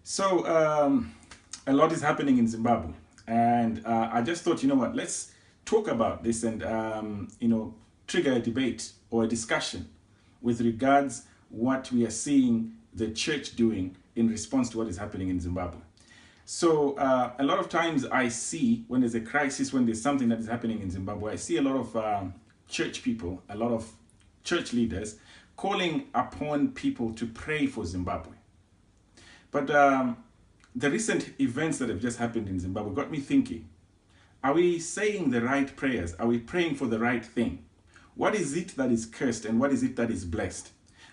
So a lot is happening in Zimbabwe, and I just thought, you know what, let's talk about this and trigger a debate or a discussion with regards what we are seeing the church doing in response to what is happening in Zimbabwe. So a lot of times I see when there's a crisis, when there's something that is happening in Zimbabwe, I see a lot of church people, a lot of church leaders calling upon people to pray for Zimbabwe. But the recent events that have just happened in Zimbabwe got me thinking, are we saying the right prayers? Are we praying for the right thing? What is it that is cursed and what is it that is blessed?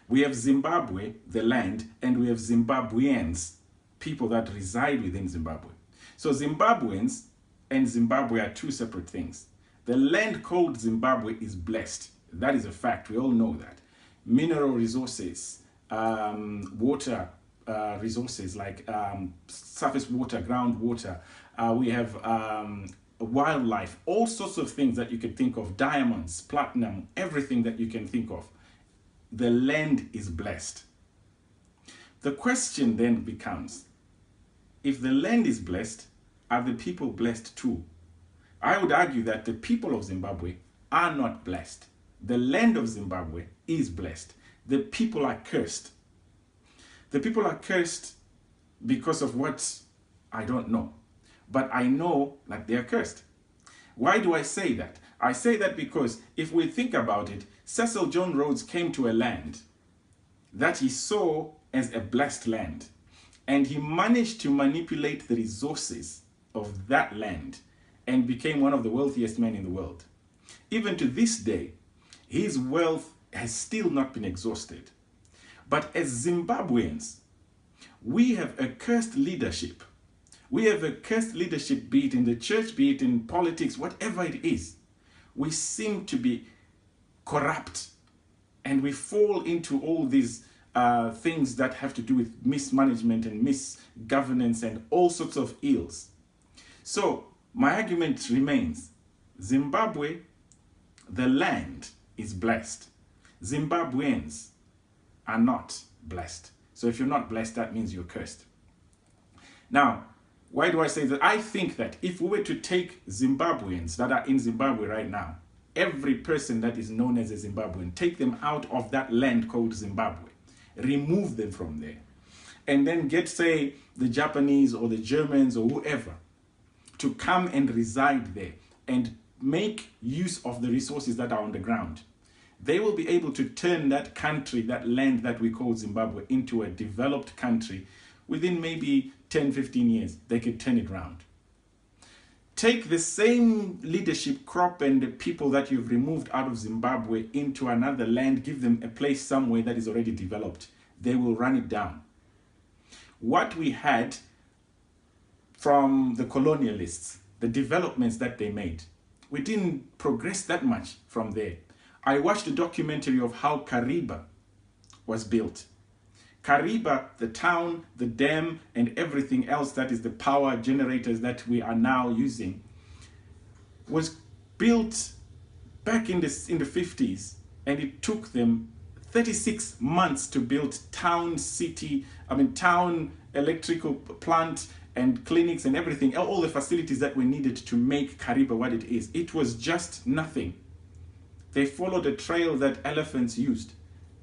We have Zimbabwe, the land, and we have Zimbabweans, people that reside within Zimbabwe. So Zimbabweans and Zimbabwe are two separate things. The land called Zimbabwe is blessed. That is a fact. We all know that. Mineral resources, water resources like surface water, groundwater. We have wildlife, all sorts of things that you could think of, diamonds, platinum, everything that you can think of. The land is blessed. The question then becomes, if the land is blessed, are the people blessed too? I would argue that the people of Zimbabwe are not blessed. The land of Zimbabwe is blessed. The people are cursed. The people are cursed because of what I don't know. But I know that they are cursed. Why do I say that? I say that because if we think about it, Cecil John Rhodes came to a land that he saw as a blessed land. And he managed to manipulate the resources of that land and became one of the wealthiest men in the world. Even to this day, his wealth has still not been exhausted. But as Zimbabweans, we have a cursed leadership. We have a cursed leadership, be it in the church, be it in politics, whatever it is. We seem to be corrupt and we fall into all these things that have to do with mismanagement and misgovernance and all sorts of ills. So my argument remains, Zimbabwe, the land is blessed. Zimbabweans are not blessed. So if you're not blessed, that means you're cursed. Now, why do I say that? I think that if we were to take Zimbabweans that are in Zimbabwe right now, every person that is known as a Zimbabwean, take them out of that land called Zimbabwe, remove them from there, and then get, say, the Japanese or the Germans or whoever to come and reside there and make use of the resources that are on the ground. They will be able to turn that country, that land that we call Zimbabwe, into a developed country within maybe 10, 15 years. They could turn it around. Take the same leadership crop and the people that you've removed out of Zimbabwe into another land, give them a place somewhere that is already developed. They will run it down. What we had from the colonialists, the developments that they made, we didn't progress that much from there. I watched a documentary of how Kariba was built. Kariba, the town, the dam, and everything else that is the power generators that we are now using, was built back in the 50s, and it took them 36 months to build town electrical plant and clinics and everything, all the facilities that were needed to make Kariba what it is. It was just nothing. They followed a trail that elephants used,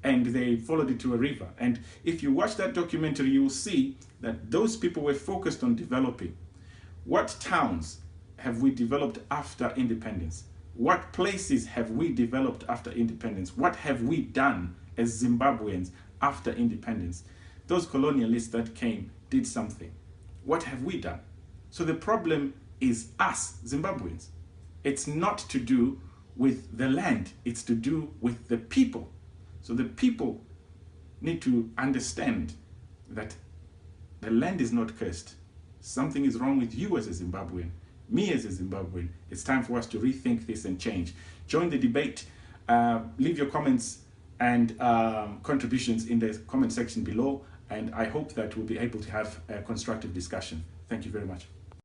and they followed it to a river. And if you watch that documentary, you will see that those people were focused on developing. What towns have we developed after independence? What places have we developed after independence? What have we done as Zimbabweans after independence? Those colonialists that came did something. What have we done? So the problem is us, Zimbabweans. It's not to do with the land, it's to do with the people. So the people need to understand that the land is not cursed. Something is wrong with you as a Zimbabwean, me as a Zimbabwean. It's time for us to rethink this and change. Join the debate. Leave your comments and contributions in the comment section below. And I hope that we'll be able to have a constructive discussion. Thank you very much.